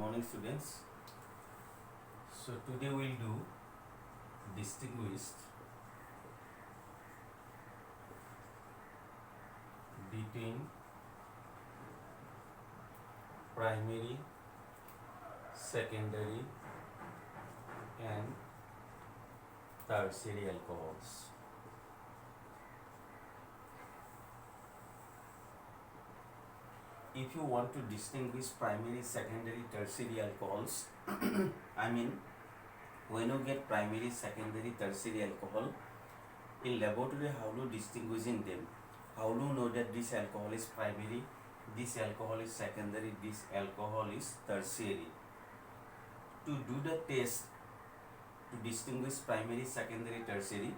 Morning students. So today we'll do distinguished between primary, secondary and tertiary alcohols. If you want to distinguish primary, secondary, tertiary alcohols, when you get primary, secondary, tertiary alcohol, in laboratory, how to distinguishing them? How to know that this alcohol is primary, this alcohol is secondary, this alcohol is tertiary? To do the test to distinguish primary, secondary, tertiary,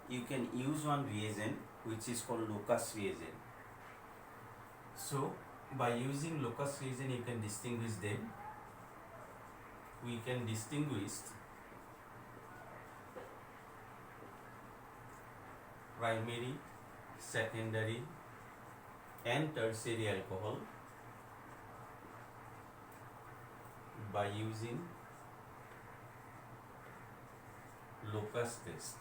you can use one reagent which is called Lucas reagent. So by using Lucas reagent you can distinguish them. We can distinguish primary, secondary and tertiary alcohol by using Lucas test.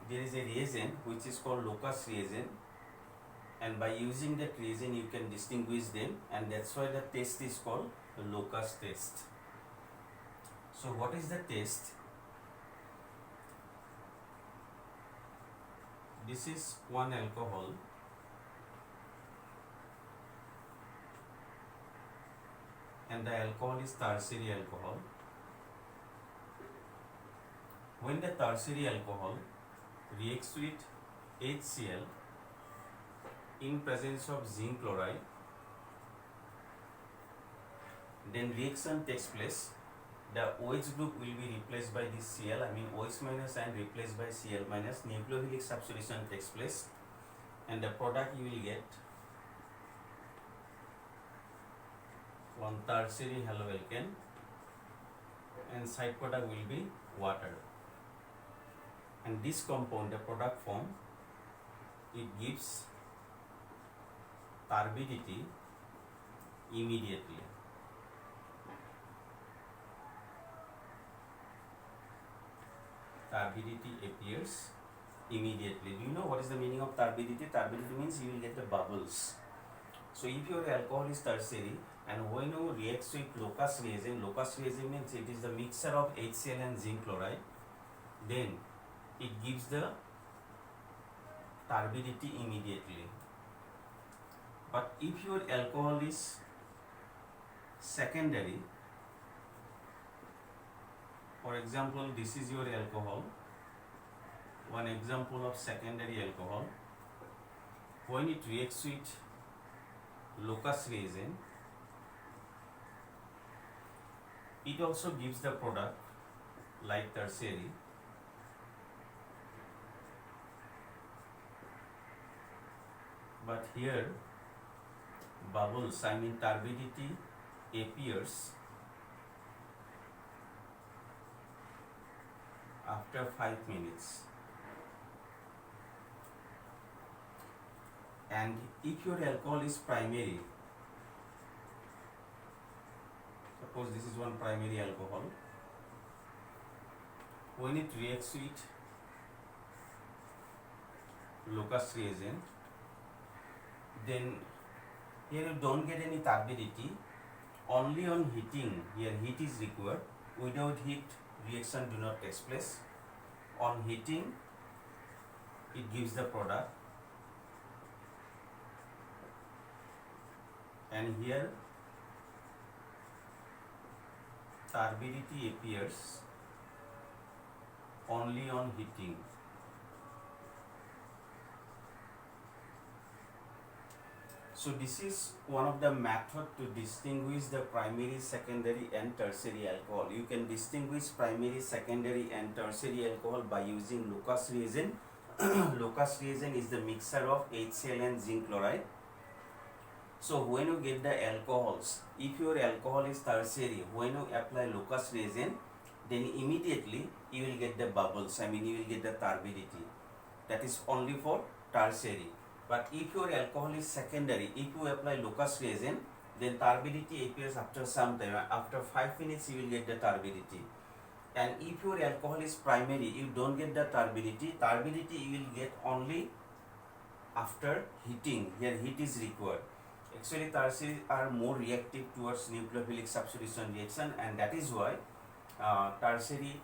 There is a reagent which is called Lucas reagent, and by using that reagent you can distinguish them, and that's why the test is called the Lucas test. So what is the test? This is one alcohol and the alcohol is tertiary alcohol. When the tertiary alcohol reacts with HCl in presence of zinc chloride, then reaction takes place. The OH group will be replaced by this Cl, OH minus, and replaced by Cl minus. Nucleophilic substitution takes place, and the product you will get one tertiary haloalkane, and side product will be water. And this compound, the product form, it gives turbidity immediately. Turbidity appears immediately. Do you know what is the meaning of turbidity? Turbidity means you will get the bubbles. So if your alcohol is tertiary, and when you react with Lucas reagent means it is the mixture of HCl and zinc chloride, then it gives the turbidity immediately. But if your alcohol is secondary, for example, this is your alcohol, one example of secondary alcohol. When it reacts with Lucas reagent, it also gives the product like tertiary. But here bubbles, turbidity appears after 5 minutes. And if your alcohol is primary, suppose this is one primary alcohol, when it reacts with Lucas reagent, then here you don't get any turbidity, only on heating, here heat is required. Without heat, reaction do not take place. On heating, it gives the product, and here turbidity appears only on heating. So this is one of the method to distinguish the primary, secondary and tertiary alcohol. You can distinguish primary, secondary and tertiary alcohol by using Lucas reagent. Lucas reagent is the mixture of HCl and zinc chloride. So when you get the alcohols, if your alcohol is tertiary, when you apply Lucas reagent, then immediately you will get the bubbles, you will get the turbidity. That is only for tertiary. But if your alcohol is secondary, if you apply Lucas reagent, then turbidity appears after some time. After 5 minutes, you will get the turbidity. And if your alcohol is primary, you don't get the turbidity. Turbidity you will get only after heating. Here heat is required. Actually, tertiary are more reactive towards nucleophilic substitution reaction, and that is why tertiary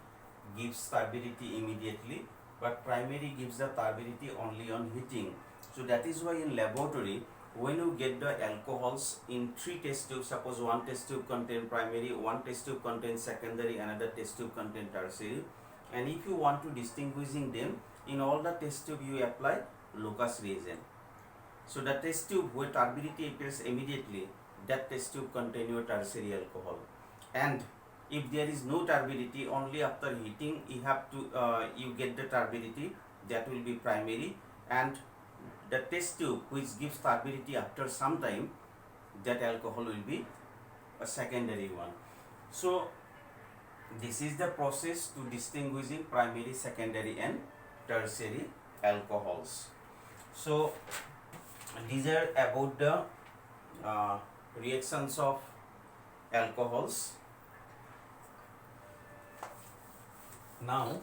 gives turbidity immediately, but primary gives the turbidity only on heating. So that is why in laboratory, when you get the alcohols in 3 test tubes, suppose one test tube contain primary, one test tube contains secondary, another test tube contains tertiary, and if you want to distinguishing them, in all the test tube you apply Lucas reagent. So the test tube where turbidity appears immediately, that test tube contain your tertiary alcohol. And if there is no turbidity, only after heating you have to you get the turbidity, that will be primary. And the test tube which gives turbidity after some time, that alcohol will be a secondary one. So this is the process to distinguishing primary, secondary and tertiary alcohols. So these are about the reactions of alcohols. Now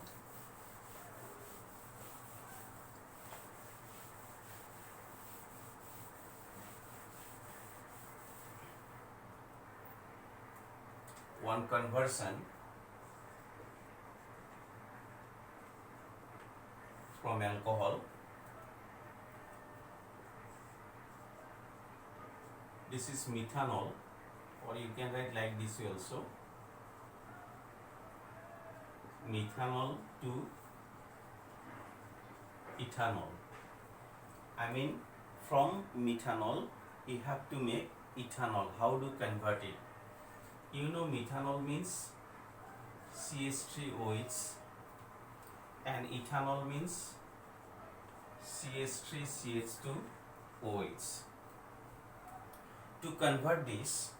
one conversion from alcohol. This is methanol, or you can write like this also, methanol to ethanol. I mean, from methanol you have to make ethanol. How to convert it? You know, methanol means CH3OH and ethanol means CH3CH2OH. To convert this,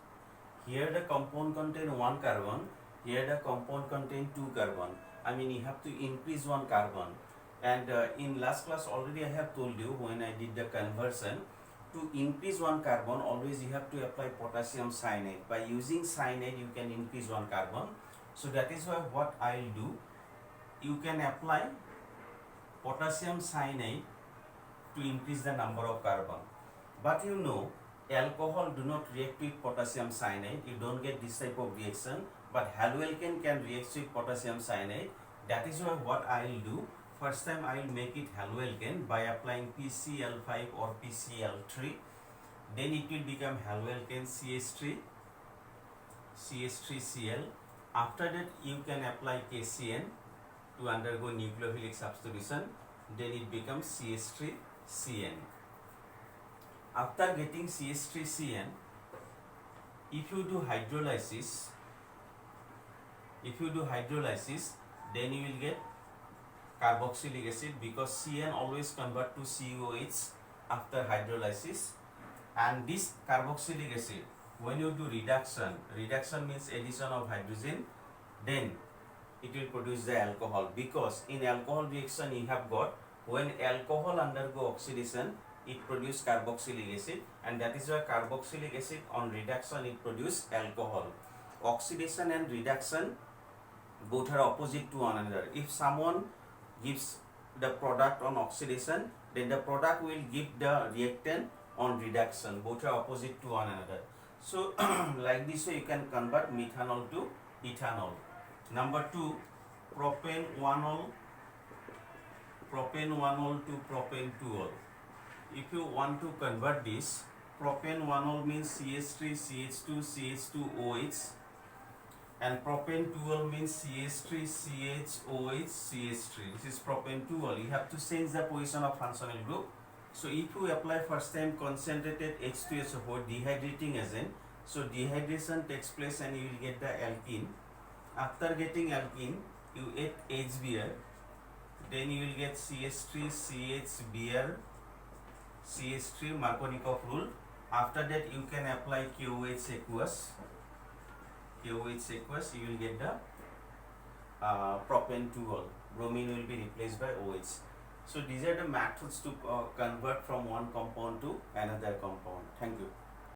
here the compound contain 1 carbon, here the compound contain 2 carbon. I mean, you have to increase 1 carbon. And in last class already I have told you, when I did the conversion, to increase 1 carbon, always you have to apply potassium cyanide. By using cyanide, you can increase 1 carbon. So that is why what I will do, you can apply potassium cyanide to increase the number of carbon. But you know, alcohol do not react with potassium cyanide. You don't get this type of reaction. But haloalkane can react with potassium cyanide. That is why what I will do, first time I will make it haloalkane by applying PCl5 or PCl3. Then it will become haloalkane CH3Cl. After that you can apply KCN to undergo nucleophilic substitution. Then it becomes CH3CN. After getting CH3CN, if you do hydrolysis, then you will get carboxylic acid, because CN always convert to COH after hydrolysis. And this carboxylic acid, when you do reduction means addition of hydrogen, then it will produce the alcohol. Because in alcohol reaction you have got, when alcohol undergo oxidation, it produces carboxylic acid, and that is why carboxylic acid on reduction it produces alcohol. Oxidation and reduction both are opposite to one another. If someone gives the product on oxidation, then the product will give the reactant on reduction. Both are opposite to one another. So like this way you can convert methanol to ethanol. Number 2, propane-1-ol to propane-2-ol. If you want to convert this, propane-1-ol means CH3CH2CH2OH, and propane-2-ol means CH3CHOH-CH3. This is propane-2-ol. You have to change the position of functional group. So if you apply first time concentrated H2SO4 dehydrating agent, so dehydration takes place and you will get the alkene. After getting alkene, you add HBr, then you will get CH3CHBr, CH3, Markovnikov rule. After that you can apply KOH aqueous, you will get the propane-2-ol. Bromine will be replaced by OH. So these are the methods to convert from one compound to another compound. Thank you.